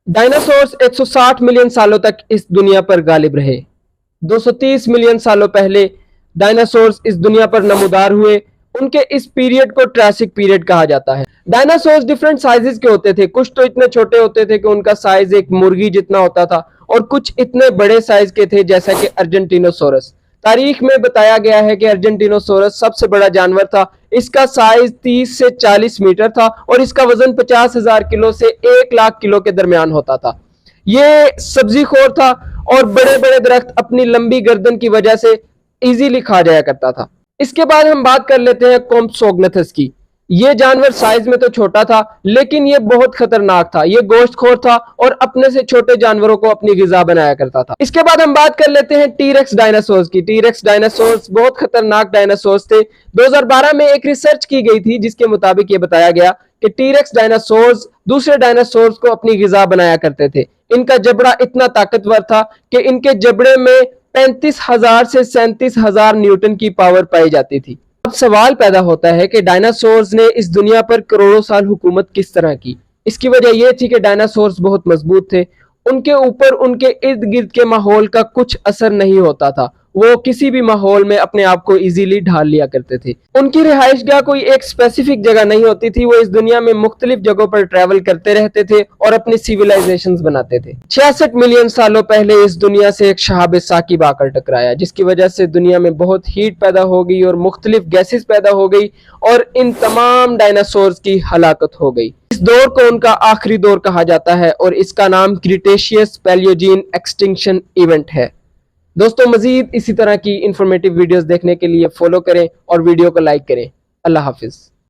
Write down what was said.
Dinosaurs 160 million सालों तक इस दुनिया पर गालिब रहे। 230 मिलियन सालों पहले डायनासोर्स इस दुनिया पर नमूदार हुए। उनके इस पीरियड को ट्रासिक पीरियड कहा जाता है। डायनासोर्स डिफरेंट साइजेस के होते थे। कुछ तो इतने छोटे होते थे कि उनका साइज एक मुर्गी जितना होता था, और कुछ इतने बड़े साइज के थे जैसा कि अर्जेंटिनोसोरस। तारीख में बताया गया है कि अर्जेंटिनोसोरस सबसे बड़ा जानवर था। इसका साइज 30 से 40 मीटर था और इसका वजन 50,000 किलो से 1 लाख किलो के दरमियान होता था। ये सब्जीखोर था और बड़े बड़े दरख्त अपनी लंबी गर्दन की वजह से इजीली खा जाया करता था। इसके बाद हम बात कर लेते हैं कॉम्प्सोग्नाथस की। ये जानवर साइज में तो छोटा था, लेकिन ये बहुत खतरनाक था। ये गोश्तखोर था और अपने से छोटे जानवरों को अपनी गिजा बनाया करता था। इसके बाद हम बात कर लेते हैं टीरेक्स डायनासोर्स की। टीरेक्स डायनासोर्स बहुत खतरनाक डायनासोर्स थे। 2012 में एक रिसर्च की गई थी जिसके मुताबिक ये बताया गया कि टीरेक्स डायनासोर्स दूसरे डायनासोर्स को अपनी गिजा बनाया करते थे। इनका जबड़ा इतना ताकतवर था कि इनके जबड़े में 35,000 से 37,000 न्यूटन की पावर पाई जाती थी। अब सवाल पैदा होता है कि डायनासोर्स ने इस दुनिया पर करोड़ों साल हुकूमत किस तरह की। इसकी वजह यह थी कि डायनासोर्स बहुत मजबूत थे। उनके ऊपर उनके इर्द गिर्द के माहौल का कुछ असर नहीं होता था। वो किसी भी माहौल में अपने आप को इजीली ढाल लिया करते थे। उनकी रिहाइशगाह कोई एक स्पेसिफिक जगह नहीं होती थी। वो इस दुनिया में मुख्तलिफ जगहों पर ट्रैवल करते रहते थे और अपनी सिविलाइजेशंस बनाते थे। 66 मिलियन सालों पहले इस दुनिया से एक शहाब साकिब आकर टकराया, जिसकी वजह से दुनिया में बहुत हीट पैदा हो गई और मुख्तलिफ गैसेस पैदा हो गई और इन तमाम डायनासोर्स की हलाकत हो गई। इस दौर को उनका आखिरी दौर कहा जाता है और इसका नाम क्रिटेशियस पैलियोजीन एक्सटिंक्शन इवेंट है। दोस्तों, मजीद इसी तरह की इंफॉर्मेटिव वीडियोस देखने के लिए फॉलो करें और वीडियो को लाइक करें। अल्लाह हाफिज।